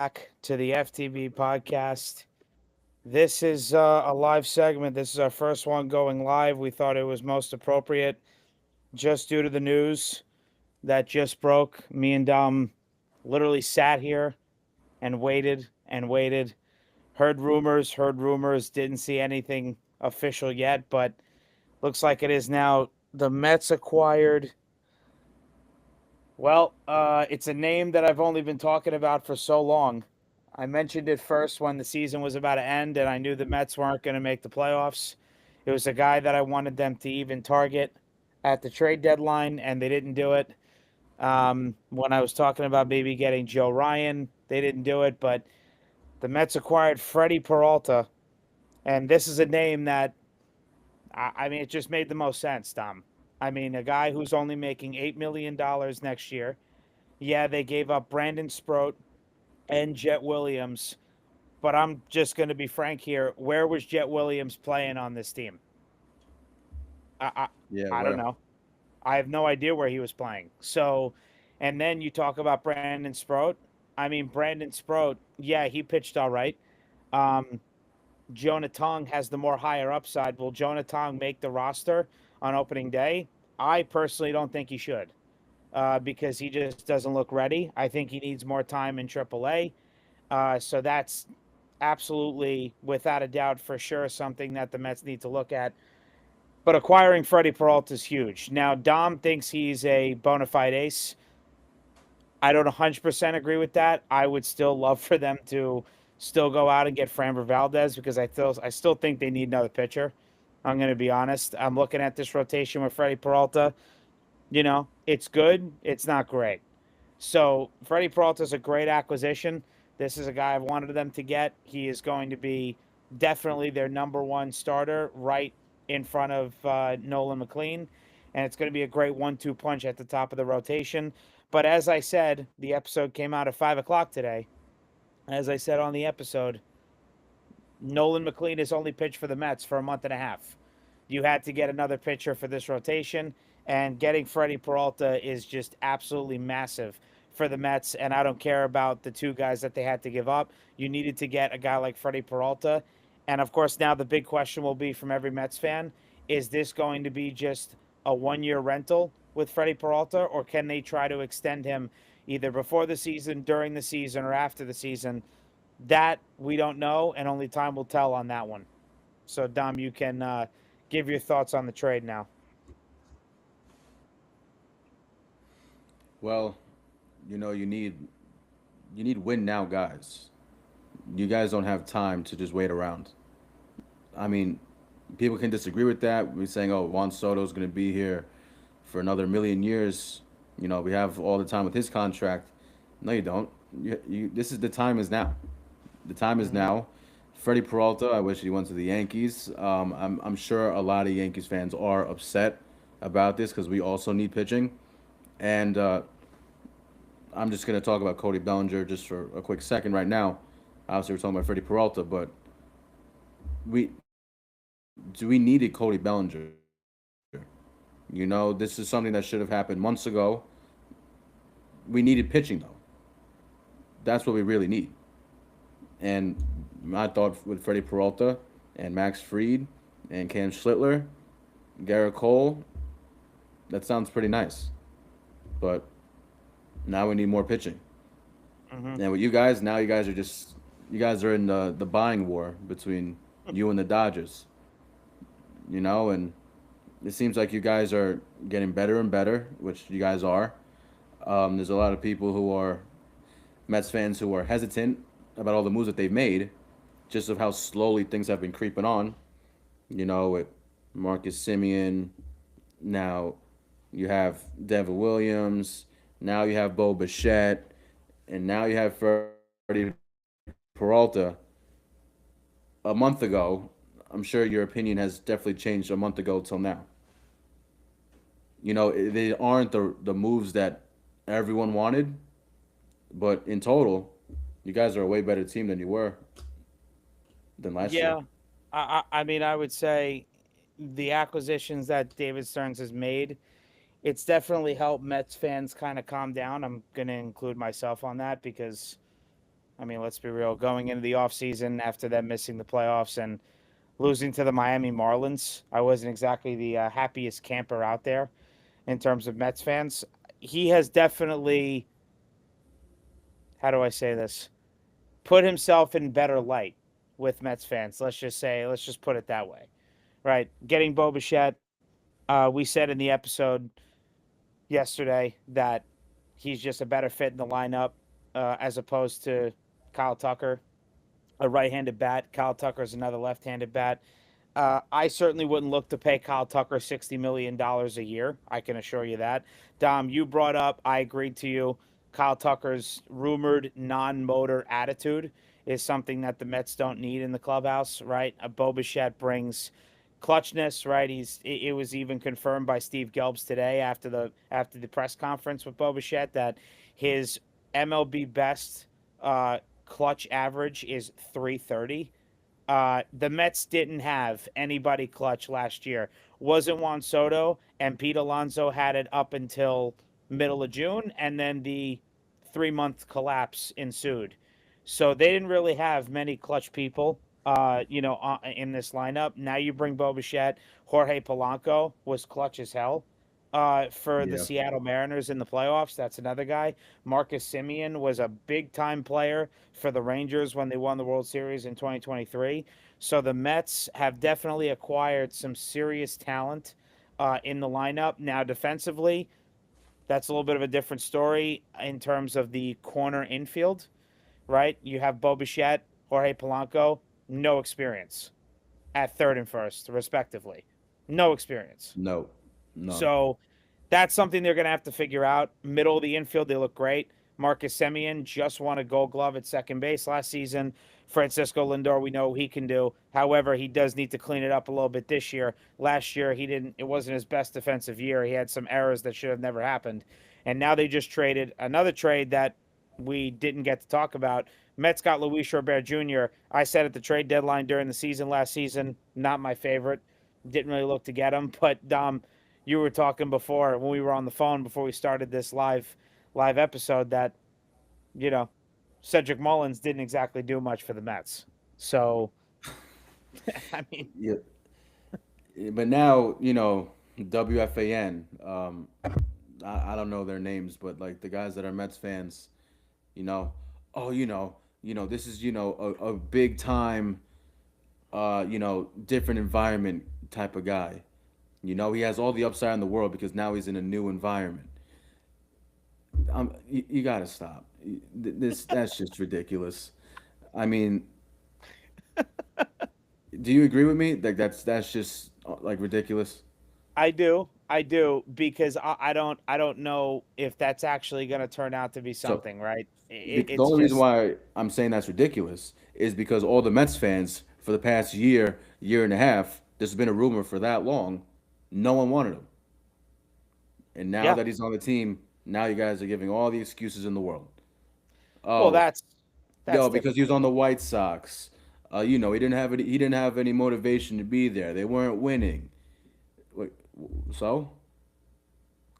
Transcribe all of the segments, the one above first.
back to the FTB podcast. This is a live segment. This is our first one going live. We thought it was most appropriate just due to the news that just broke. Me and Dom literally sat here and waited and waited. Heard rumors, didn't see anything official yet, but looks like it is now. The Mets acquired. Well, it's a name that I've only been talking about for so long. I mentioned it first when the season was about to end, and I knew the Mets weren't going to make the playoffs. It was a guy that I wanted them to even target at the trade deadline, and they didn't do it. When I was talking about maybe getting Joe Ryan, they didn't do it, but the Mets acquired Freddy Peralta, and this is a name that I mean, it just made the most sense, Tom. I mean, a guy who's only making $8 million next year. Yeah, they gave up Brandon Sproat and Jett Williams, but I'm just going to be frank here. Where was Jett Williams playing on this team? I, I, Yeah, I don't where? know. I have no idea where he was playing. So, and then you talk about Brandon Sproat. I mean, Brandon Sproat, yeah, he pitched all right. Um, Jonah Tong has the more higher upside. Will Jonah Tong make the roster on opening day? I personally don't think he should because he just doesn't look ready. I think he needs more time in AAA. So that's absolutely, without a doubt, for sure, something that the Mets need to look at. But acquiring Freddie Peralta is huge. Now, Dom thinks he's a bona fide ace. I don't 100% agree with that. I would still love for them to still go out and get Framber Valdez because I still think they need another pitcher. I'm going to be honest. I'm looking at this rotation with Freddie Peralta. It's good. It's not great. So Freddie Peralta is a great acquisition. This is a guy I've wanted them to get. He is going to be definitely their number one starter right in front of Nolan McLean. And it's going to be a great 1-2 punch at the top of the rotation. But as I said, the episode came out at 5 o'clock today. As I said on the episode, Nolan McLean has only pitched for the Mets for a month and a half. You had to get another pitcher for this rotation, and getting Freddie Peralta is just absolutely massive for the Mets. And I don't care about the two guys that they had to give up. You needed to get a guy like Freddie Peralta. And of course, now the big question will be from every Mets fan, is this going to be just a 1 year rental with Freddie Peralta, or can they try to extend him either before the season, during the season, or after the season? That we don't know, and only time will tell on that one. So, Dom, you can give your thoughts on the trade now. Well, you need win now guys. You guys don't have time to just wait around. I mean, people can disagree with that. We're saying, oh, Juan Soto's going to be here for another million years. We have all the time with his contract. No, you don't. This is the time is now. The time is Mm-hmm. now. Freddie Peralta, I wish he went to the Yankees. I'm sure a lot of Yankees fans are upset about this because we also need pitching. And I'm just going to talk about Cody Bellinger just for a quick second right now. Obviously, we're talking about Freddie Peralta, but we we needed Cody Bellinger. This is something that should have happened months ago. We needed pitching though. That's what we really need. And I thought with Freddie Peralta and Max Fried and Cam Schlittler, Garrett Cole, that sounds pretty nice. But now we need more pitching. Mm-hmm. And with you guys, now you guys are in the buying war between you and the Dodgers. And it seems like you guys are getting better and better, which you guys are. There's a lot of people who are Mets fans who are hesitant about all the moves that they've made, just of how slowly things have been creeping on. With Marcus Simeon, now you have Devin Williams, now you have Bo Bichette, and now you have Freddie Peralta. A month ago, I'm sure your opinion has definitely changed a month ago till now. They aren't the moves that everyone wanted, but in total, you guys are a way better team than you were than last year. Yeah, I mean, I would say the acquisitions that David Stearns has made, it's definitely helped Mets fans kind of calm down. I'm going to include myself on that because I mean, let's be real. Going into the offseason after them missing the playoffs and losing to the Miami Marlins, I wasn't exactly the happiest camper out there in terms of Mets fans. He has definitely, how do I say this, put himself in better light with Mets fans. Let's just put it that way, right? Getting Bo Bichette, we said in the episode yesterday that he's just a better fit in the lineup as opposed to Kyle Tucker, a right-handed bat. Kyle Tucker is another left-handed bat. I certainly wouldn't look to pay Kyle Tucker $60 million a year. I can assure you that. Dom, you brought up, I agreed to you. Kyle Tucker's rumored non-motor attitude is something that the Mets don't need in the clubhouse, right? A Bo Bichette brings clutchness, right? It was even confirmed by Steve Gelbs today after the press conference with Bo Bichette that his MLB best clutch average is 330. The Mets didn't have anybody clutch last year. Wasn't Juan Soto, and Pete Alonso had it up until middle of June, and then the 3 month collapse ensued. So they didn't really have many clutch people, in this lineup. Now you bring Bo Bichette. Jorge Polanco was clutch as hell for the Yeah. Seattle Mariners in the playoffs. That's another guy. Marcus Simeon was a big time player for the Rangers when they won the World Series in 2023. So the Mets have definitely acquired some serious talent in the lineup. Now, defensively, that's a little bit of a different story in terms of the corner infield, right? You have Bo Bichette, Jorge Polanco, no experience at third and first, respectively. No experience. No. None. So that's something they're going to have to figure out. Middle of the infield, they look great. Marcus Semien just won a gold glove at second base last season. Francisco Lindor, we know he can do. However, he does need to clean it up a little bit this year. Last year, he didn't. It wasn't his best defensive year. He had some errors that should have never happened. And now they just traded another trade that we didn't get to talk about. Mets got Luis Robert Jr. I said at the trade deadline during the season last season, not my favorite. Didn't really look to get him, but you were talking before when we were on the phone before we started this live episode that you know Cedric Mullins didn't exactly do much for the Mets. So I mean, Yeah. But now, WFAN. I don't know their names, but like the guys that are Mets fans, you know, oh, this is a big time, different environment type of guy. He has all the upside in the world because now he's in a new environment. You gotta stop. That's just ridiculous. I mean, do you agree with me? Like that's just like ridiculous. I do because I don't know if that's actually going to turn out to be So something, right? the It's only reason just why I'm saying that's ridiculous is because all the Mets fans for the past year and a half, there's been a rumor for that long, no one wanted him, and now yeah. that he's on the team, now you guys are giving all the excuses in the world. Well, Oh, that's yo, because he different. was on the White Sox. He didn't have any motivation to be there. They weren't winning. Wait, so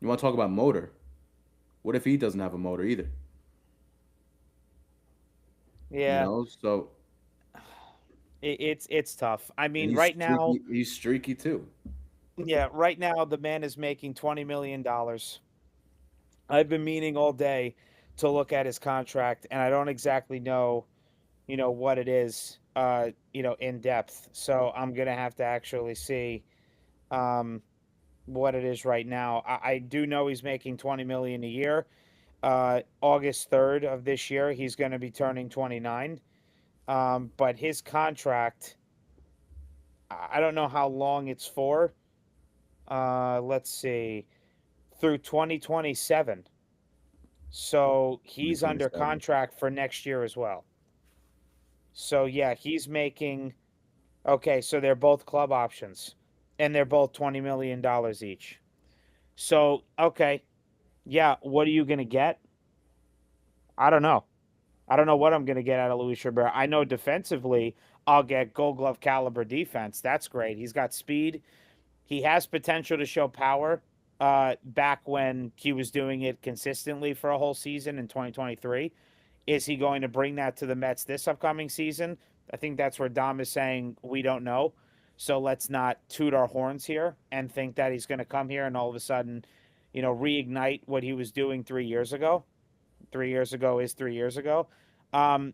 you want to talk about motor? What if he doesn't have a motor either? Yeah, So it's tough. I and mean, right now, He's streaky too. yeah, right now the man is making $20 million. I've been meaning all day to look at his contract, and I don't exactly know, what it is, in depth. So I'm gonna have to actually see um, what it is right now. I do know he's making 20 million a year. August 3rd of this year, he's going to be turning 29. But his contract, I don't know how long it's for. Let's see, through 2027. So he's under 2027. contract for next year as well. So yeah, he's making okay. So they're both club options, and they're both $20 million each. So okay, yeah. What are you gonna get? I don't know. I don't know what I'm going to get out of Luis Robert. I know defensively, I'll get Gold Glove caliber defense. That's great. He's got speed. He has potential to show power. Back when he was doing it consistently for a whole season in 2023, Is he going to bring that to the Mets this upcoming season? I think that's where Dom is saying we don't know. So let's not toot our horns here and think that he's going to come here and all of a sudden, reignite what he was doing 3 years ago. 3 years ago is 3 years ago. Um,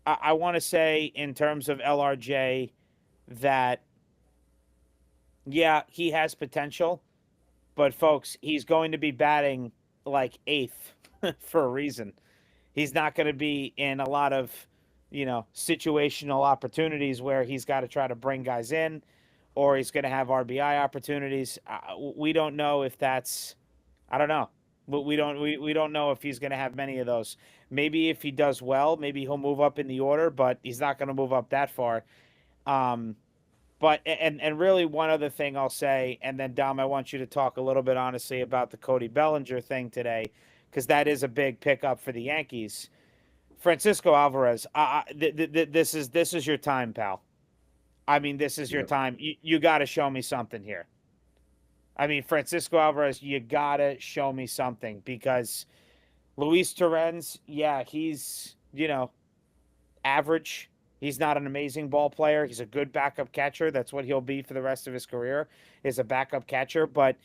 I want to say, in terms of LRJ, that, yeah, he has potential, but folks, he's going to be batting like eighth for a reason. He's not going to be in a lot of, situational opportunities where he's got to try to bring guys in or he's going to have RBI opportunities. We don't know if that's, I don't know. We don't know if he's going to have many of those. Maybe if he does well, maybe he'll move up in the order, but he's not going to move up that far. Um, but and really one other thing I'll say, and then Dom, I want you to talk a little bit honestly about the Cody Bellinger thing today, because that is a big pickup for the Yankees. Francisco Alvarez, this is your time, pal. I mean, this is your Yep. time. You got to show me something here. I mean, Francisco Alvarez, you got to show me something because Luis Torrens, yeah, he's, average. He's not an amazing ball player. He's a good backup catcher. That's what he'll be for the rest of his career, is a backup catcher. But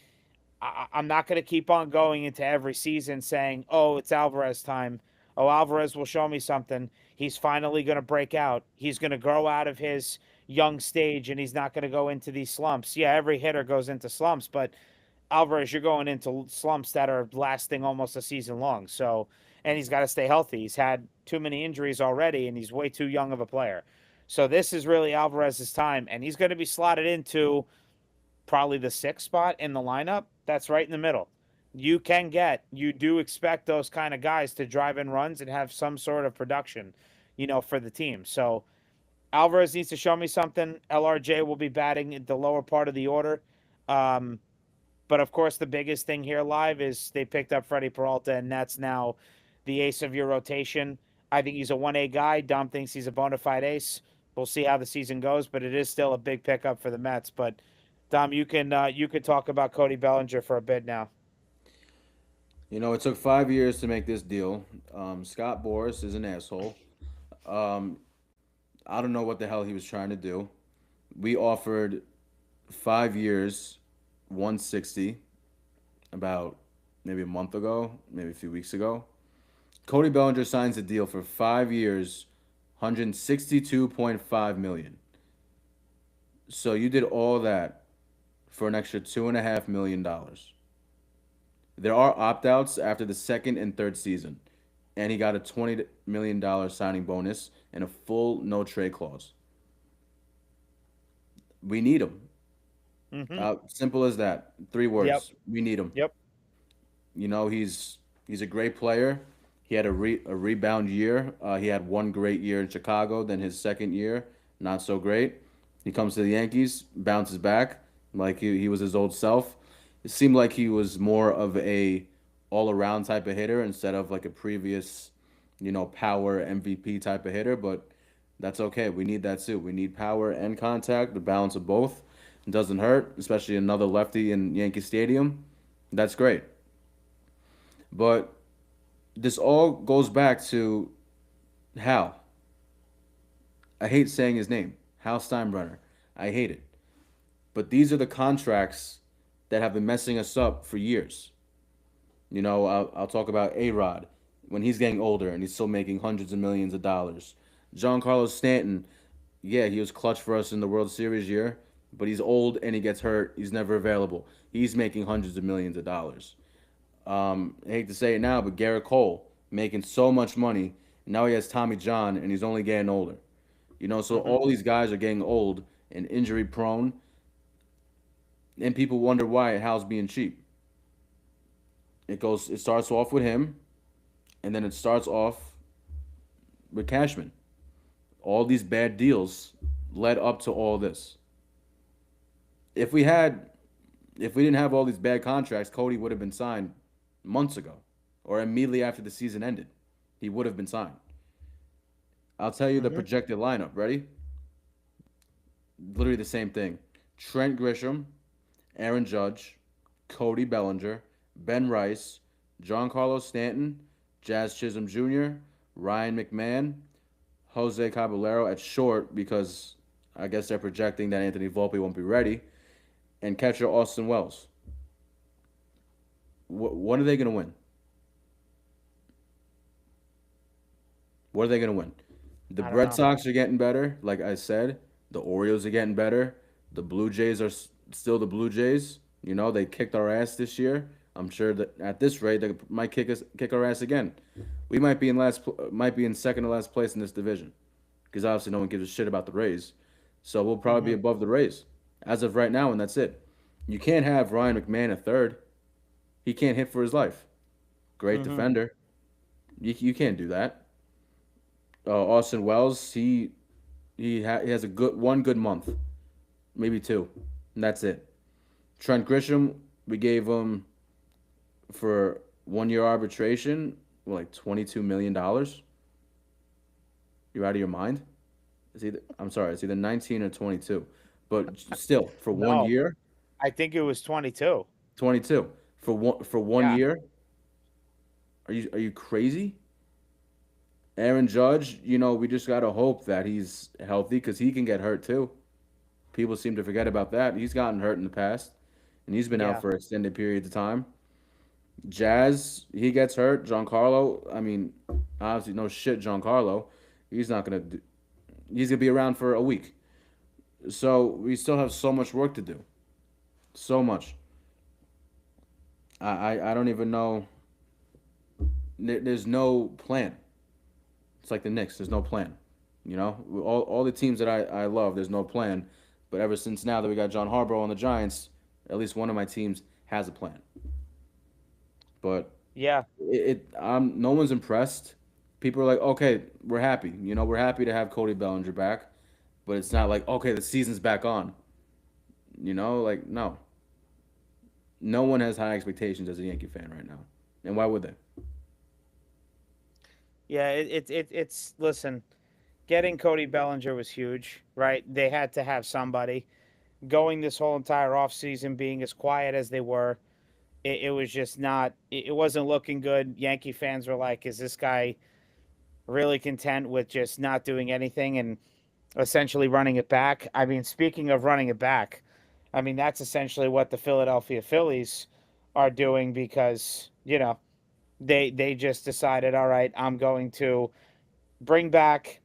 I'm not going to keep on going into every season saying, oh, it's Alvarez time. Oh, Alvarez will show me something. He's finally going to break out. He's going to grow out of his young stage and he's not going to go into these slumps. Yeah, every hitter goes into slumps, but Alvarez, you're going into slumps that are lasting almost a season long. So, and he's got to stay healthy. He's had too many injuries already, and he's way too young of a player. So this is really Alvarez's time, and he's going to be slotted into probably the sixth spot in the lineup. That's right in the middle. You do expect those kind of guys to drive in runs and have some sort of production, for the team. So Alvarez needs to show me something. LRJ will be batting in the lower part of the order. Um, but of course, the biggest thing here live is they picked up Freddy Peralta, and that's now the ace of your rotation. I think he's a 1A guy. Dom thinks he's a bona fide ace. We'll see how the season goes, but it is still a big pickup for the Mets. But Dom, you can talk about Cody Bellinger for a bit now. It took 5 years to make this deal. Scott Boras is an asshole. Um, I don't know what the hell he was trying to do. We offered 5 years, 160, about maybe a month ago, maybe a few weeks ago. Cody Bellinger signs a deal for 5 years, 162.5 million. So you did all that for an extra $2.5 million. There are opt outs after the second and third season, and he got a $20 million signing bonus and a full no trade clause. We need him. Mm-hmm. Simple as that. Three Yep. words. We need him. Yep. He's a great player. He had a rebound year. He had one great year in Chicago. Then his second year, not so great. He comes to the Yankees, bounces back like he was his old self. It seemed like he was more of a all around type of hitter instead of like a previous, power MVP type of hitter. But that's okay. We need that too. We need power and contact, the balance of both. It doesn't hurt, especially another lefty in Yankee Stadium. That's great. But this all goes back to Hal. I hate saying his name, Hal Steinbrenner. I hate it. But these are the contracts that have been messing us up for years. I'll talk about A Rod when he's getting older and he's still making hundreds of millions of dollars. Giancarlo Stanton, yeah, he was clutch for us in the World Series year, but he's old and he gets hurt. He's never available. He's making hundreds of millions of dollars. I hate to say it now, but Garrett Cole making so much money. Now he has Tommy John, and he's only getting older. So Mm-hmm. all these guys are getting old and injury prone, and people wonder why Hal's being cheap. It starts off with him, and then it starts off with Cashman. All these bad deals led up to all this. If we had, if we didn't have all these bad contracts, Cody would have been signed months ago, or immediately after the season ended. He would have been signed. I'll tell you the Mm-hmm. projected lineup. Ready? Literally the same thing. Trent Grisham, Aaron Judge, Cody Bellinger, Ben Rice, Giancarlo Stanton, Jazz Chisholm Jr., Ryan McMahon, Jose Caballero at short because I guess they're projecting that Anthony Volpe won't be ready, and catcher Austin Wells. What are they going to win? What are they going to win? The I don't Red know. Sox are getting better, like I said. The Orioles are getting better. The Blue Jays are still the Blue Jays. You know, they kicked our ass this year. I'm sure that at this rate, they might kick our ass again. We might be in might be in second to last place in this division, because obviously no one gives a shit about the Rays. So we'll probably be Hmm. above the Rays as of right now, and that's it. You can't have Ryan McMahon at third. He can't hit for his life. Great Hmm. defender. You can't do that. Austin Wells, he has a good month, maybe two, and that's it. Trent Grisham, we gave him for 1 year arbitration, like $22 million. You're out of your mind. I'm sorry, it's either 19 or 22, but still for one No, year, I think it was 22. 22 for one Yeah. year. Are you crazy? Aaron Judge, we just gotta hope that he's healthy because he can get hurt too. People seem to forget about that. He's gotten hurt in the past, and he's been out Yeah. for extended periods of time. Jazz, he gets hurt. Giancarlo, I mean, obviously, no shit, Giancarlo. He's not gonna. He's gonna be around for a week. So we still have so much work to do. So much. I don't even know. There's no plan. It's like the Knicks. There's no plan. All the teams that I love, there's no plan. But ever since now that we got John Harbaugh on the Giants, at least one of my teams has a plan. But Yeah. no one's impressed. People are like, okay, we're happy. We're happy to have Cody Bellinger back, but it's not like, okay, the season's back on. Like no, no one has high expectations as a Yankee fan right now, and why would they? Yeah. It's listen. Getting Cody Bellinger was huge, right? They had to have somebody going this whole entire offseason, being as quiet as they were. It was just not. It wasn't looking good. Yankee fans were like, "Is this guy really content with just not doing anything and essentially running it back?" I mean, speaking of running it back, I mean that's essentially what the Philadelphia Phillies are doing because they just decided, all right, bring back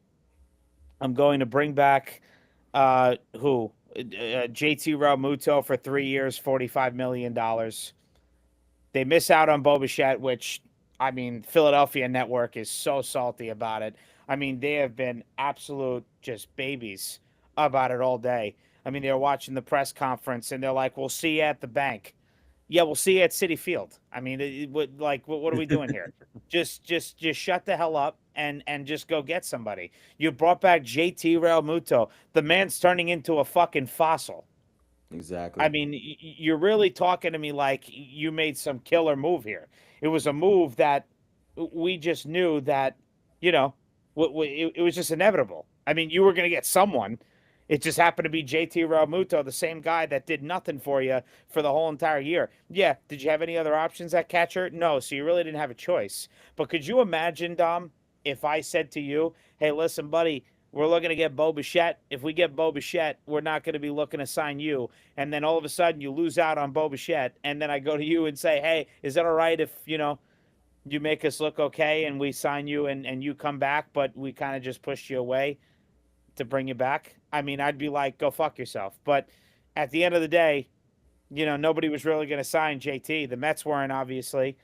I'm going to bring back who JT Realmuto for 3 years, $45 million. They miss out on Bobichette, which I mean, Philadelphia network is so salty about it. I mean, they have been absolute just babies about it all day. I mean, they're watching the press conference and they're like, "We'll see you at the bank." Yeah, we'll see you at City Field. I mean, what are we doing here? Just shut the hell up and just go get somebody. You brought back JT Realmuto. The man's turning into a fucking fossil. I Exactly. mean, you're really talking to me like you made some killer move here. It was a move that we just knew that, you know, it was just inevitable. I mean, you were going to get someone. It just happened to be JT Realmuto, the same guy that did nothing for you for the whole entire year. Yeah. Did you have any other options at catcher? No. So you really didn't have a choice. But could you imagine, Dom, if I said to you, hey, listen, buddy, we're looking to get Bo Bichette. If we get Bo Bichette, we're not going to be looking to sign you. And then all of a sudden you lose out on Bo Bichette. And then I go to you and say, hey, is that all right if, you make us look okay and we sign you and you come back, but we kind of just pushed you away to bring you back? I mean, I'd be like, go fuck yourself. But at the end of the day, nobody was really going to sign JT. The Mets weren't, obviously.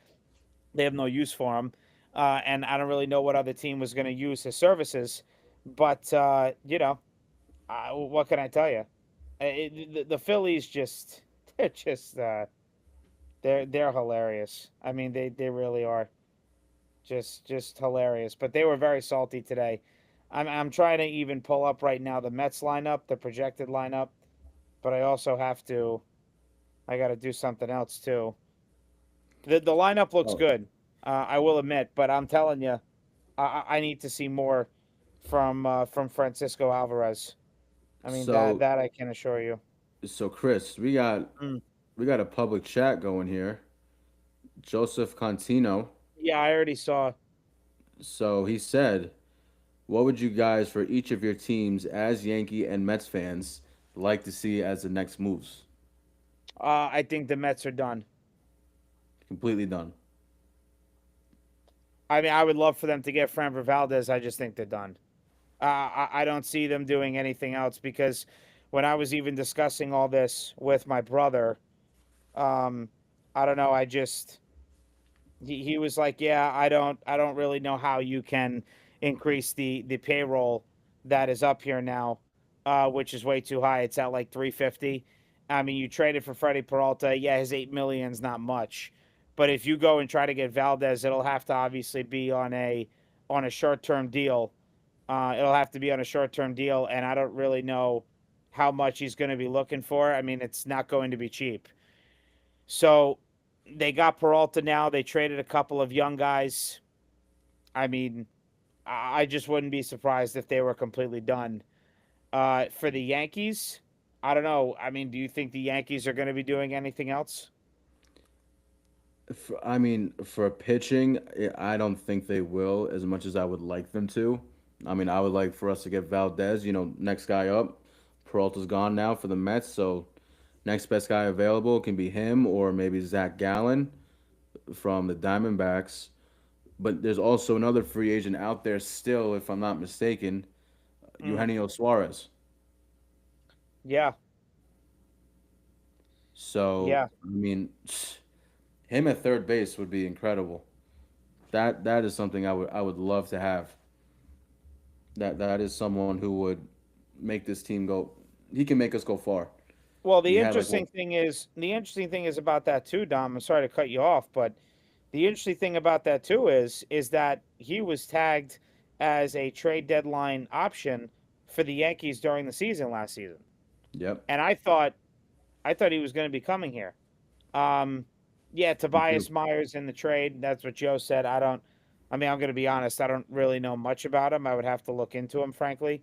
They have no use for him. And I don't really know what other team was going to use his services. But, what can I tell you? The Phillies just, they're just, they're hilarious. I mean, they really are just hilarious. But they were very salty today. I'm trying to even pull up right now the Mets lineup, the projected lineup, but I also have to. I got to do something else too. The lineup looks Oh, good. I will admit, but I'm telling you, I need to see more from Francisco Alvarez. I mean so that I can assure you. so Chris, we got Mm. we got a public chat going here. Joseph Contino. Yeah, I already saw. So he said, "What would you guys for each of your teams as Yankee and Mets fans like to see as the next moves?" I think the Mets are done. Completely done. I mean, I would love for them to get Framber Valdez. I just think they're done. I don't see them doing anything else because when I was even discussing all this with my brother, um, I don't know. He was like, yeah, I don't really know how you can increase the payroll that is up here now, which is way too high. It's at like 350. I mean, you traded for Freddie Peralta. Yeah, his 8 million's not much, but if you go and try to get Valdez, it'll have to obviously be on a short term deal. It'll have to be on a short term deal, and I don't really know how much he's going to be looking for. I mean, it's not going to be cheap. So they got Peralta now. They traded a couple of young guys. I mean, I just wouldn't be surprised if they were completely done. For the Yankees, I don't know. I mean, do you think the Yankees are going to be doing anything else? I mean, for pitching, I don't think they will as much as I would like them to. I mean, I would like for us to get Valdez, next guy up. Peralta's gone now for the Mets, so next best guy available can be him or maybe Zach Gallen from the Diamondbacks. But there's also another free agent out there still, if I'm not mistaken, Mm, Eugenio Suarez. yeah, So, yeah. I mean, him at third base would be incredible. That is something I would love to have. That is someone who would make this team go. He can make us go far. Well, He had like what? the interesting thing is about that too, Dom. I'm sorry to cut you off, but the interesting thing about that too is that he was tagged as a trade deadline option for the Yankees during the season last season, Yep, and I thought he was going to be coming here. Um, yeah, me too. Tobias Myers in the trade. That's what Joe said. I don't. I mean, I'm going to be honest. I don't really know much about him. I would have to look into him, frankly.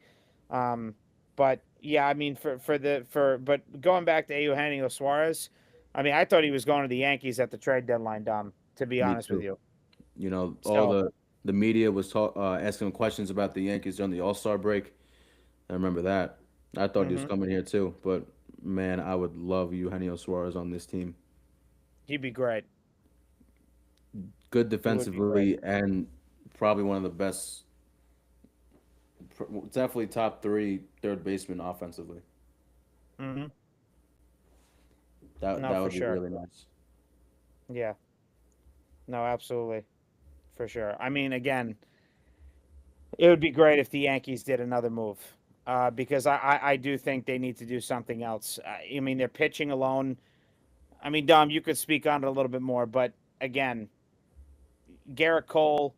Um, but yeah, I mean, but going back to Eugenio Suarez, I mean, I thought he was going to the Yankees at the trade deadline, Dom. To be Me honest with too. you. All So, the media was asking him questions about the Yankees during the All Star break. I remember that. I thought he was hmm coming here too, but man, I would love Eugenio Suarez on this team. he'd be great. Good He would be great. defensively and probably one of the best, definitely top three third baseman offensively. hmm That No, that for would be sure. really nice. Yeah. No, absolutely, for sure. I mean, again, it would be great if the Yankees did another move, because I do think they need to do something else. I mean, they're pitching alone. I mean, Dom, you could speak on it a little bit more, but again, Garrett Cole,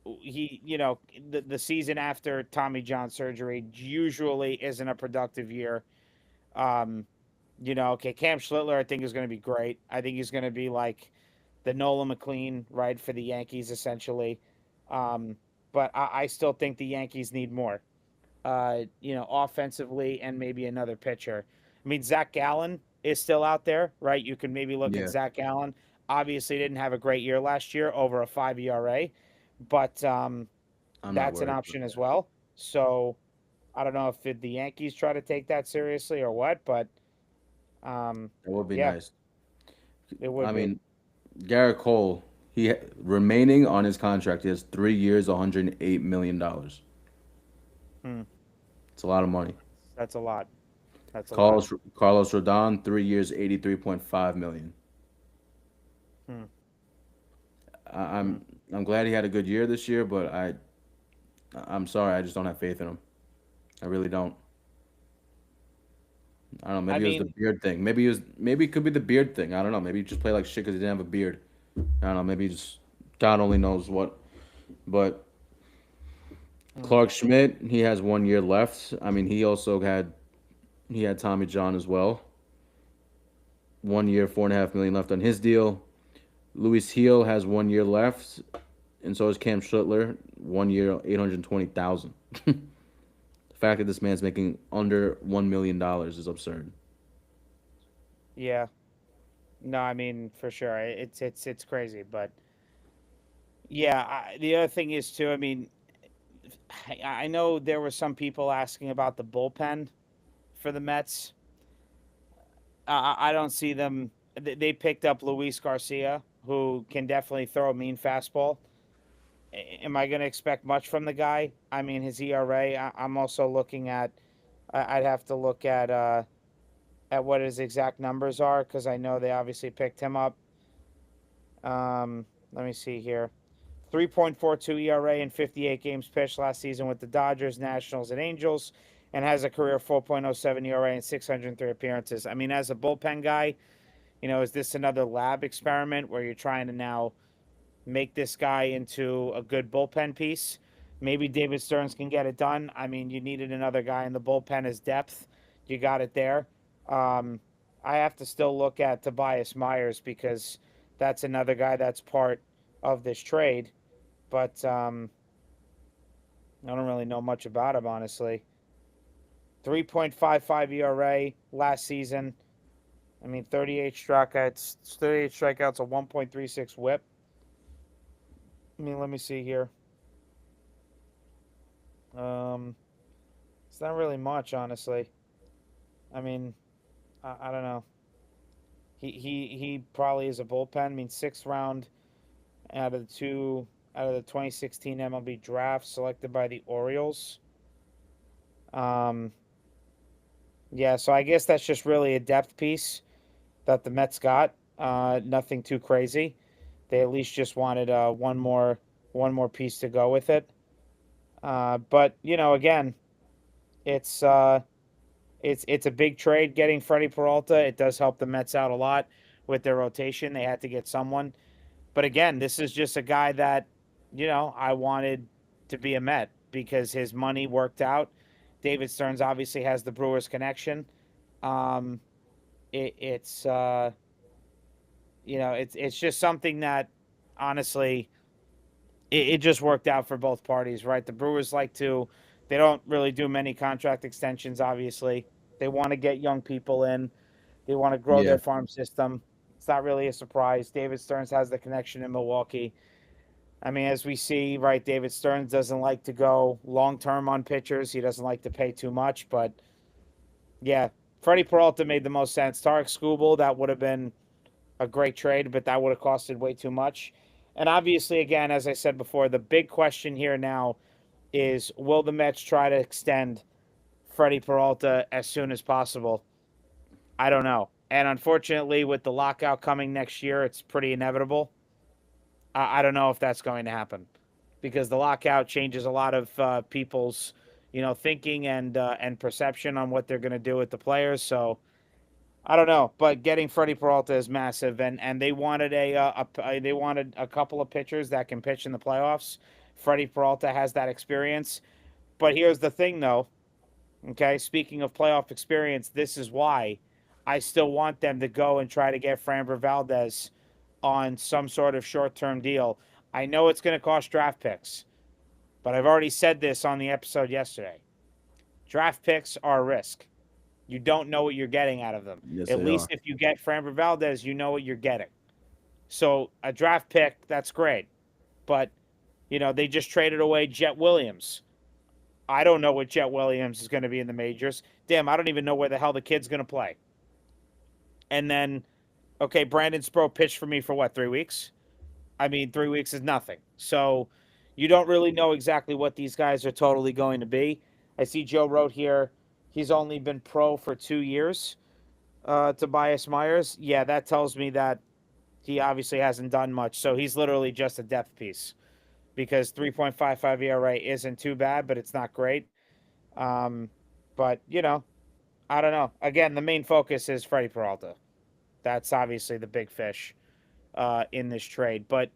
the season after Tommy John surgery usually isn't a productive year. Um, okay, Cam Schlittler, I think is going to be great. I think he's going to be like the Nolan McLean, right, for the Yankees, essentially. Um, but I still think the Yankees need more. Offensively and maybe another pitcher. I mean, Zach Gallen is still out there, right? You can maybe look at Yeah, Zach Gallen. Obviously, didn't have a great year last year, over a 5 ERA, but I'm not that's an worried about option as that. well. So I don't know if the Yankees try to take that seriously or what, but That would be yeah, nice. it would I be. mean, Garrett Cole, remaining on his contract, he has 3 years, $108 million. Hmm. It's a lot of money. That's a lot. That's a lot. Carlos Rodon, 3 years, 83.5 million. Hmm. I, Hmm. I'm I'm glad he had a good year this year, but I'm sorry, I just don't have faith in him. I really don't. I don't know. I Maybe it was the mean, beard thing. Maybe it could be the beard thing. I don't know. Maybe he just played like shit because he didn't have a beard. I don't know. Maybe just God only knows what. But hmm. Clark Schmidt, he has 1 year left. I mean, he had Tommy John as well. 1 year, 4.5 million left on his deal. Luis Heel has 1 year left, and so is Cam Schlittler. 1 year, 820,000. The fact that this man's making under $1 million is absurd. Yeah. No, I mean for sure. It's crazy, but Yeah, the other thing is too. I mean, I know there were some people asking about the bullpen for the Mets. I don't see them. They picked up Luis Garcia, who can definitely throw a mean fastball. Am I going to expect much from the guy? I mean, his ERA. I'm also looking at. I'd have to look at what his exact numbers are because I know they obviously picked him up. Let me see here. 3.42 ERA in 58 games pitched last season with the Dodgers, Nationals, and Angels, and has a career 4.07 ERA in 603 appearances. I mean, as a bullpen guy, is this another lab experiment where you're trying to now make this guy into a good bullpen piece? Maybe David Stearns can get it done. I mean, you needed another guy in the bullpen as depth. You got it there. Um, I have to still look at Tobias Myers because that's another guy that's part of this trade. But I don't really know much about him, honestly. 3.55 ERA last season. I mean, 38 strikeouts, a 1.36 whip. I mean, let me see here. Um, it's not really much, honestly. I mean, I don't know. He probably is a bullpen. I mean, sixth round out of the two out of the 2016 MLB draft, selected by the Orioles. Um, yeah, so I guess that's just really a depth piece that the Mets got. Nothing too crazy. They at least just wanted one more piece to go with it. But again, it's uh, it's a big trade getting Freddy Peralta. It does help the Mets out a lot with their rotation. They had to get someone, but again, this is just a guy that I wanted to be a Met because his money worked out. David Stearns obviously has the Brewers connection. Um, it's it's just something that honestly it just worked out for both parties, right? The Brewers they don't really do many contract extensions, obviously. They want to get young people in, they want to grow Yeah, their farm system. It's not really a surprise. David Stearns has the connection in Milwaukee. I mean, as we see, right, David Stearns doesn't like to go long term on pitchers. He doesn't like to pay too much, but yeah, Freddie Peralta made the most sense. Tarek Skubal, that would have been a great trade, but that would have costed way too much. And obviously, again, as I said before, the big question here now is will the Mets try to extend Freddie Peralta as soon as possible? I don't know. And unfortunately, with the lockout coming next year, it's pretty inevitable. I don't know if that's going to happen because the lockout changes a lot of people's thinking and perception on what they're going to do with the players. So I don't know, but getting Freddie Peralta is massive, and they wanted they wanted a couple of pitchers that can pitch in the playoffs. Freddie Peralta has that experience, but here's the thing, though. Okay, speaking of playoff experience, this is why I still want them to go and try to get Framber Valdez on some sort of short-term deal. I know it's going to cost draft picks, but I've already said this on the episode yesterday. Draft picks are a risk. You don't know what you're getting out of them. yes At they least are. if you get Framber Valdez, you know what you're getting. So a draft pick, that's great. But, they just traded away Jett Williams. I don't know what Jett Williams is going to be in the majors. Damn, I don't even know where the hell the kid's going to play. And then, okay, Brandon Sproat pitched for me for what, 3 weeks? I mean, 3 weeks is nothing. So you don't really know exactly what these guys are totally going to be. I see Joe wrote here he's only been pro for 2 years. Tobias Myers, yeah, that tells me that he obviously hasn't done much. So he's literally just a depth piece because 3.55 ERA isn't too bad, but it's not great. Um, but I don't know. Again, the main focus is Freddie Peralta. That's obviously the big fish in this trade. But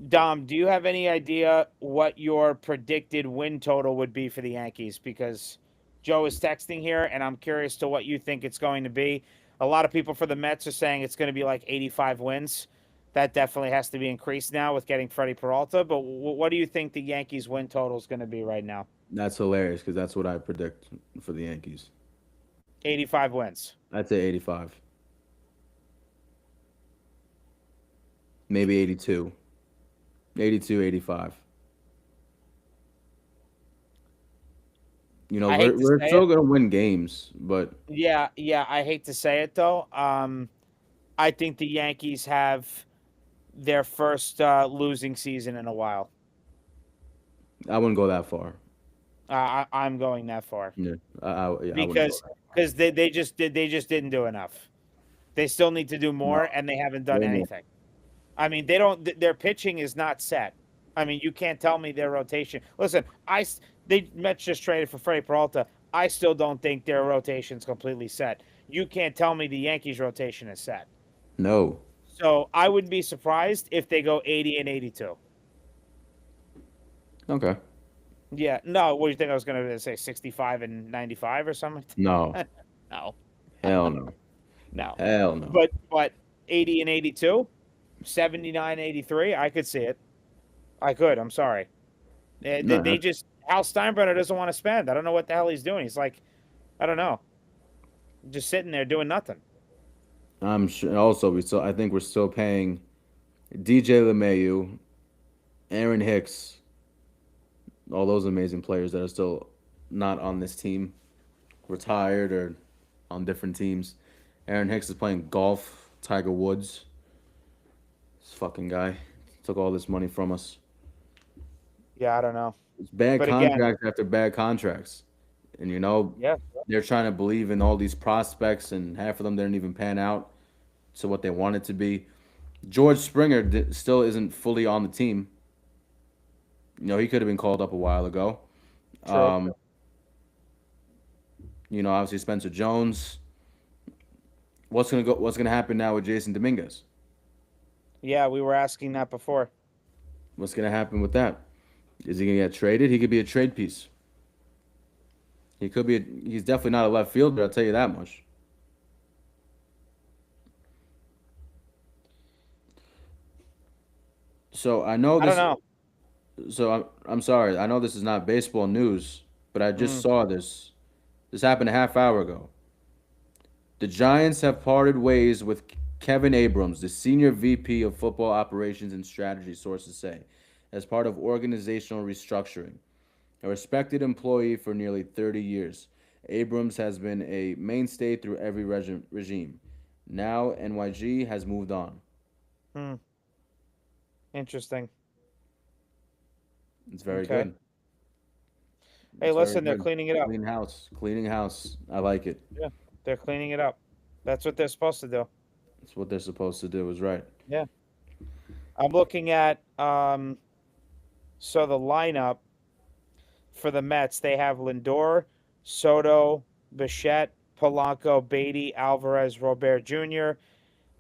Dom, do you have any idea what your predicted win total would be for the Yankees? Because Joe is texting here, and I'm curious to what you think it's going to be. A lot of people for the Mets are saying it's going to be like 85 wins. That definitely has to be increased now with getting Freddie Peralta. But what do you think the Yankees' win total is going to be right now? That's hilarious because that's what I predict for the Yankees. 85 wins. I'd say 85, maybe 82. 82, 85. You know, I hate to we're say it. still gonna win games, but Yeah, yeah, I hate to say it though. I think the Yankees have their first losing season in a while. I wouldn't go that far. I'm going that far Yeah, yeah, I wouldn't go because that. they just didn't do enough. They still need to do No, more, and they haven't done way more. anything. I mean, they don't. Their pitching is not set. I mean, you can't tell me their rotation. Listen, they Mets just traded for Freddy Peralta. I still don't think their rotation's completely set. You can't tell me the Yankees' rotation is set. No. So I wouldn't be surprised if they go 80 and 82. Okay. Yeah, no. What do you think I was going to say? 65 and 95 or something? No. No, Hell no. no. Hell no. But 80 and 82, 79, 83. I could see it. I could. I'm sorry. No, They just Hal Steinbrenner doesn't want to spend. I don't know what the hell he's doing. He's like, I don't know, just sitting there doing nothing. I'm sure. Also, we still. I think we're still paying DJ LeMayu, Aaron Hicks, all those amazing players that are still not on this team, retired or on different teams. Aaron Hicks is playing golf. Tiger Woods, this fucking guy, took all this money from us. Yeah, I don't know. It's bad But again, contracts after bad contracts, and yeah, they're trying to believe in all these prospects, and half of them didn't even pan out to what they wanted to be. George Springer still isn't fully on the team. He could have been called up a while ago. true. Um, Obviously Spencer Jones. What's gonna happen now with Jason Dominguez? Yeah, we were asking that before. What's gonna happen with that? Is he gonna get traded? He could be a trade piece. He could be. He's definitely not a left fielder. I'll tell you that much. So I know I don't this. know. So I'm sorry. I know this is not baseball news, but I just Mm, saw this. This happened a half hour ago. The Giants have parted ways with Kevin Abrams, the senior VP of football operations and strategy, sources say, as part of organizational restructuring. A respected employee for nearly 30 years, Abrams has been a mainstay through every regime. Now NYG has moved on. hmm, interesting. It's very Okay. good. Hey, It's very listen, they're good. cleaning it up. Clean house. Cleaning house. I like it. Yeah, they're cleaning it up. That's what they're supposed to do. It's what they're supposed to do. Is right. Yeah. I'm looking at so the lineup for the Mets, they have Lindor, Soto, Bichette, Polanco, Beatty, Alvarez, Robert Jr.,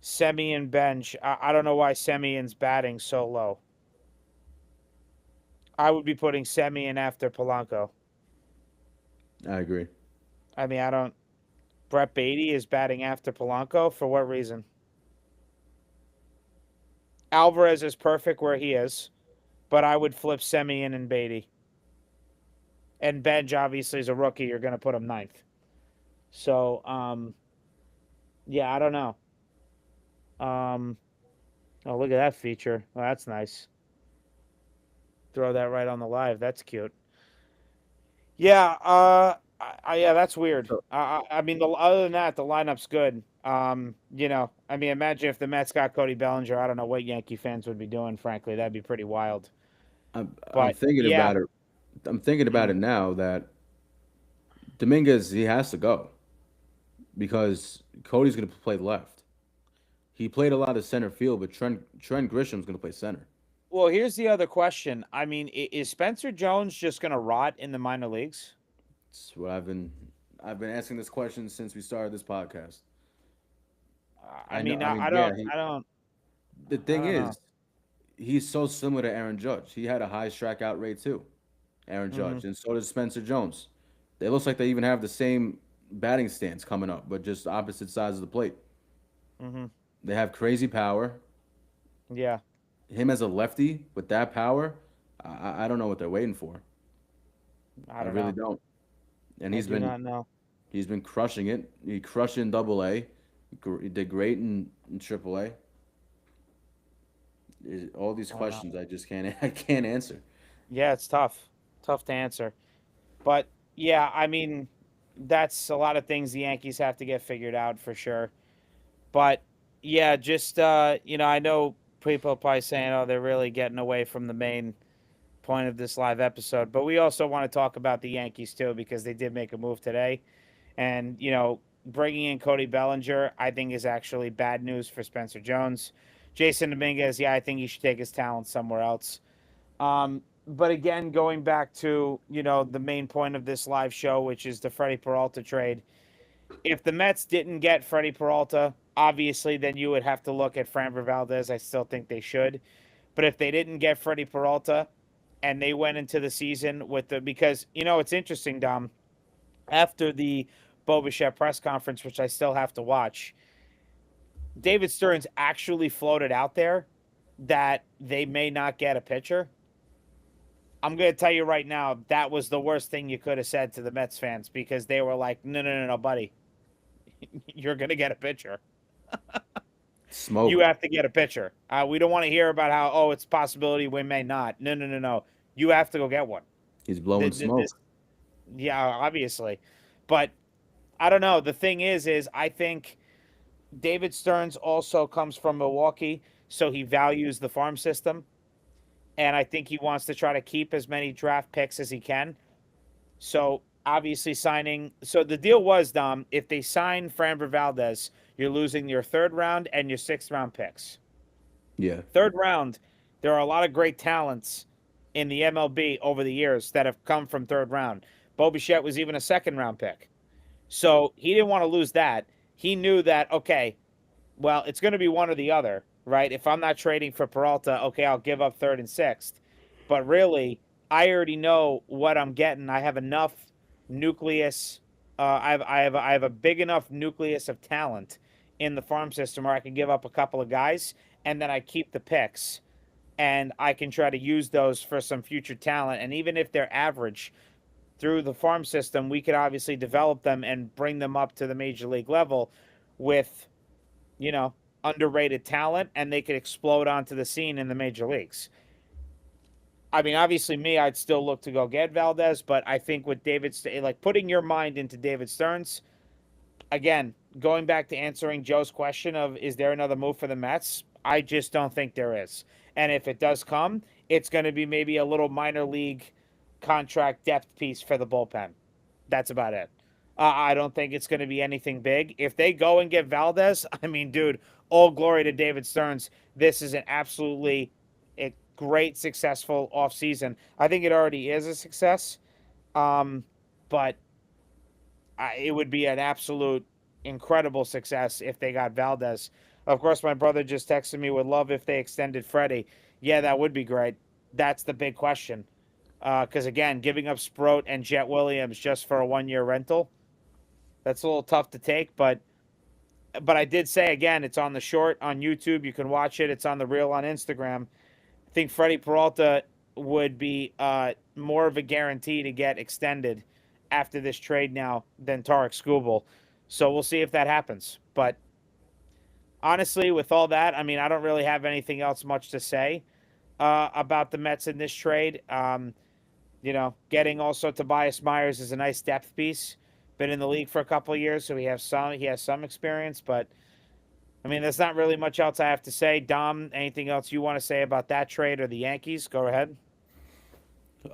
Semien bench. I don't know why Semien's batting so low. I would be putting Semien after Polanco. I agree. I mean, I don't. Brett Beatty is batting after Polanco for what reason? Alvarez is perfect where he is, but I would flip Semien and Beatty. And Benj obviously is a rookie. You're going to put him ninth. So, yeah, I don't know. Um, oh, look at that feature. Well, that's nice. Throw that right on the live. That's cute. Yeah, yeah, that's weird. So, I mean, other than that, the lineup's good. I mean, imagine if the Mets got Cody Bellinger. I don't know what Yankee fans would be doing. Frankly, that'd be pretty wild. I'm But thinking yeah, about it. I'm thinking about mm, it now that Dominguez he has to go because Cody's going to play left. He played a lot of center field, but Trent Grisham's going to play center. well, here's the other question. I mean, is Spencer Jones just going to rot in the minor leagues? It's what I've been asking this question since we started this podcast. I I know. mean, I mean, I yeah. don't, I don't, The I thing don't know. is, he's so similar to Aaron Judge. He had a high strikeout rate too, Aaron Hmm. Judge, and so does Spencer Jones. It looks like they even have the same batting stance coming up, but just opposite sides of the plate. Hmm. They have crazy power. Yeah, Him as a lefty with that power, I don't know what they're waiting for. I I don't really know. don't. And I do not know. he's been crushing it. He crushed in Double A. He did great in Triple A. All these I don't know. questions I just can't I can't answer. Yeah, it's tough to answer. But yeah, I mean, that's a lot of things the Yankees have to get figured out for sure. But yeah, just I know people are probably saying, "Oh, they're really getting away from the main point of this live episode." But we also want to talk about the Yankees too because they did make a move today, and bringing in Cody Bellinger, I think is actually bad news for Spencer Jones. Jason Dominguez, yeah, I think he should take his talent somewhere else. But again, going back to the main point of this live show, which is the Freddy Peralta trade. If the Mets didn't get Freddy Peralta, obviously, then you would have to look at Framber Valdez. I still think they should. But if they didn't get Freddy Peralta and they went into the season with because it's interesting, Dom. After the Boba press conference, which I still have to watch, David Stearns actually floated out there that they may not get a pitcher. I'm going to tell you right now, that was the worst thing you could have said to the Mets fans because they were like, no, no, no, no, buddy, you're going to get a pitcher. You Smoke. have to get a pitcher. We don't want to hear about how, oh, it's a possibility we may not. No, no, no, no. You have to go get one. He's blowing This, smoke. yeah, obviously. But I don't know. The thing is I think David Stearns also comes from Milwaukee, so he values the farm system. And I think he wants to try to keep as many draft picks as he can. So obviously signing. So the deal was, Dom, if they sign Framber Valdez, you're losing your third round and your sixth round picks. Yeah. Third round, there are a lot of great talents in the MLB over the years that have come from third round. Bo Bichette was even a second round pick. So he didn't want to lose that. He knew that, okay, well, it's going to be one or the other, right? If I'm not trading for Peralta, okay, I'll give up third and sixth. But really, I already know what I'm getting. I have enough nucleus. I have a big enough nucleus of talent in the farm system where I can give up a couple of guys and then I keep the picks and I can try to use those for some future talent. And even if they're average through the farm system, we could obviously develop them and bring them up to the major league level with you know, underrated talent and they could explode onto the scene in the major leagues. I mean, obviously, me, I'd still look to go get Valdez, but I think with like putting your mind into David Stearns, again, going back to answering Joe's question of is there another move for the Mets? I just don't think there is. And if it does come, it's going to be maybe a little minor league contract depth piece for the bullpen. That's about it. I don't think it's going to be anything big. If they go and get Valdez, I mean, dude, all glory to David Stearns. This is an absolutely a great, successful offseason. I think it already is a success, but it would be an absolute incredible success if they got Valdez. Of course, my brother just texted me would love if they extended Freddy. Yeah, that would be great. That's the big question. Because again, giving up Sproat and Jett Williams just for a 1 year rental, that's a little tough to take. But I did say again, it's on the short on YouTube. You can watch it. It's on the reel on Instagram. I think Freddy Peralta would be more of a guarantee to get extended after this trade now than Tarek Skubal. So we'll see if that happens. But honestly, with all that, I mean, I don't really have anything else much to say about the Mets in this trade. Getting also Tobias Myers is a nice depth piece. Been in the league for a couple of years, so he has some experience. But I mean, there's not really much else I have to say. Dom, anything else you want to say about that trade or the Yankees? Go ahead.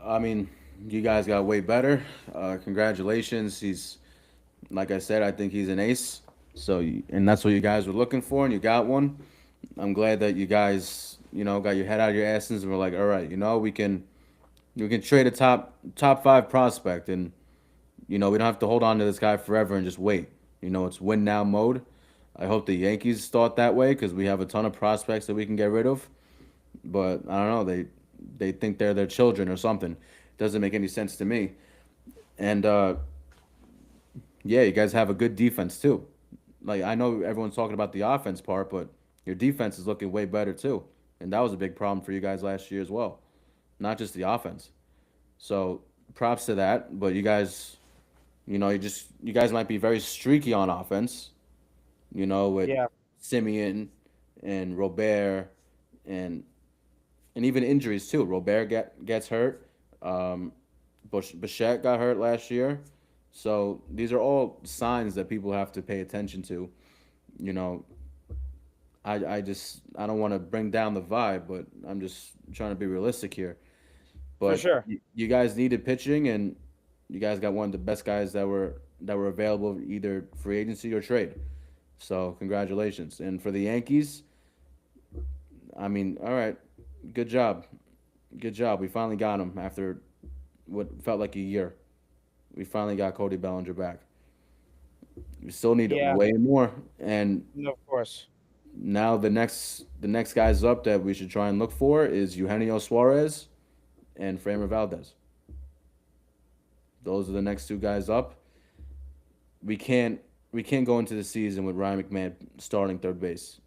I mean, you guys got way better. Congratulations. He's like I said, I think he's an ace. So and that's what you guys were looking for, and you got one. I'm glad that you guys, got your head out of your asses and were like, all right, we can trade a top five prospect, and we don't have to hold on to this guy forever and just wait. It's win now mode. I hope the Yankees thought that way because we have a ton of prospects that we can get rid of. But I don't know, they think they're their children or something. It doesn't make any sense to me. And yeah, you guys have a good defense too. Like I know everyone's talking about the offense part, but your defense is looking way better too. And that was a big problem for you guys last year as well. Not just the offense. So props to that. But you guys, you guys might be very streaky on offense. With Yeah. Simeon and Robert and and even injuries too. Robert gets hurt. Um, Bichette got hurt last year. So these are all signs that people have to pay attention to. You know, I don't want to bring down the vibe, but I'm just trying to be realistic here. For But sure. you guys needed pitching, and you guys got one of the best guys that were available either free agency or trade. So congratulations. And for the Yankees, I mean, all right, good job, good job. We finally got him after what felt like a year. We finally got Cody Bellinger back. We still need Yeah, way more, and no, of course. now the next guys up that we should try and look for is Eugenio Suarez and Framer Valdez. Those are the next two guys up. We can't we can't go into the season with Ryan McMahon starting third base.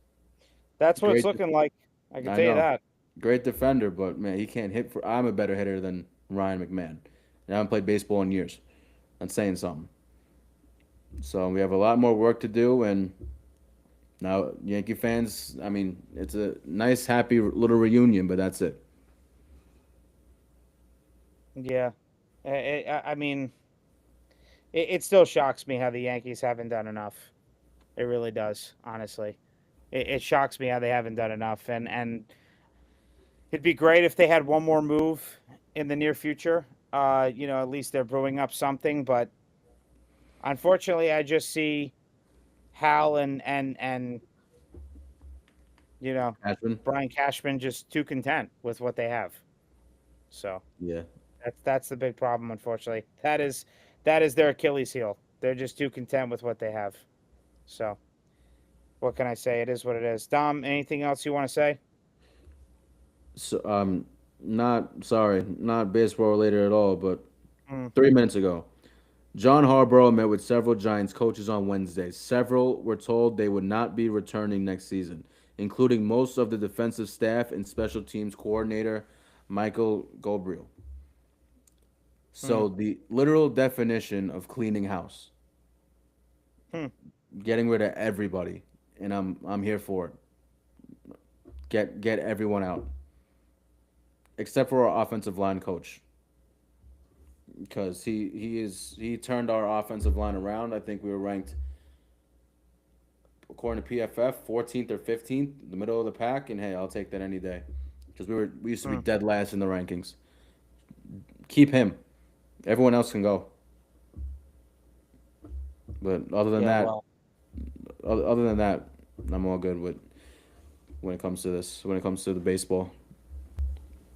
That's what it's Great, looking like. I can I tell you know, that. great defender, but man, he can't hit for. I'm a better hitter than Ryan McMahon. And I haven't played baseball in years. That's saying something. So we have a lot more work to do, and now Yankee fans. I mean, it's a nice, happy little reunion, but that's it. Yeah. I mean, it still shocks me how the Yankees haven't done enough. It really does, honestly. It shocks me how they haven't done enough. And it'd be great if they had one more move in the near future. At least they're brewing up something. But unfortunately, I just see Hal and you know Ashman. Brian Cashman just too content with what they have. So Yeah. that's the big problem. Unfortunately, that is their Achilles heel. They're just too content with what they have. So what can I say? It is what it is. Dom, anything else you want to say? So not sorry, not baseball related at all, but Mm, 3 minutes ago, John Harbaugh met with several Giants coaches on Wednesday. Several were told they would not be returning next season, including most of the defensive staff and special teams coordinator Michael Gabriel. mm, So the literal definition of cleaning house, hmm. getting rid of everybody, and I'm here for it. Get everyone out, except for our offensive line coach, because he turned our offensive line around. I think we were ranked, according to PFF, 14th or 15th, the middle of the pack, and hey, I'll take that any day, because we used to be Hmm. dead last in the rankings. Keep him. Everyone else can go. But Yeah, well, other than that, I'm all good with when it comes to this. When it comes to the baseball.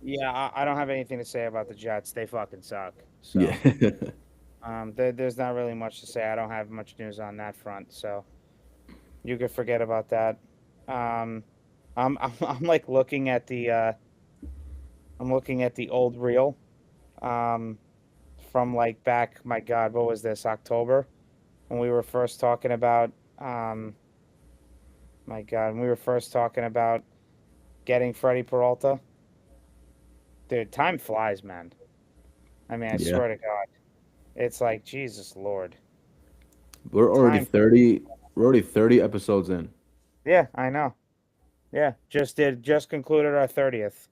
yeah, I don't have anything to say about the Jets. They fucking suck. Yeah. So, there's not really much to say. I don't have much news on that front. So you could forget about that. Um, I'm like looking at I'm looking at the old reel, um, from like back. My God, what was this? October when we were first talking about. Um, my God, when we were first talking about getting Freddy Peralta. Dude, time flies, man. I mean, I Yeah. swear to God, it's like Jesus Lord. We're already Time. 30 we're already 30 episodes in. Yeah, I know. Yeah, just concluded our 30th.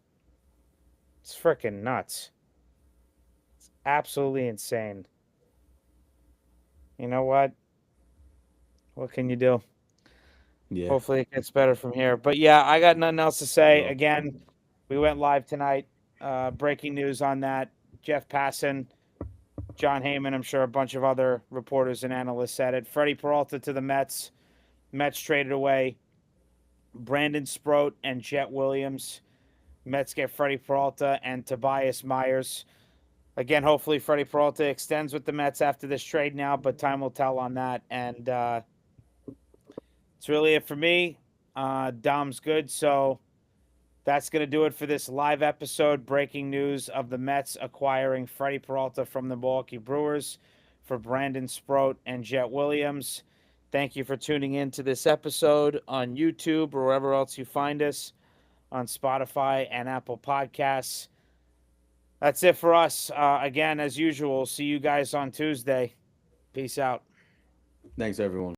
It's freaking nuts. Absolutely insane. You know what? What can you do? Yeah. Hopefully it gets better from here. But yeah, I got nothing else to say. Well, Again, we went live tonight. Breaking news on that. Jeff Passan, John Heyman, I'm sure a bunch of other reporters and analysts said it. Freddie Peralta to the Mets. Mets traded away Brandon Sproat and Jett Williams. Mets get Freddie Peralta and Tobias Myers. Again, hopefully Freddie Peralta extends with the Mets after this trade now, but time will tell on that. And it's really it for me. Dom's good, so that's going to do it for this live episode. Breaking news of the Mets acquiring Freddie Peralta from the Milwaukee Brewers for Brandon Sproat and Jett Williams. Thank you for tuning in to this episode on YouTube or wherever else you find us, on Spotify and Apple Podcasts. That's it for us. Again, as usual, see you guys on Tuesday. Peace out. thanks everyone.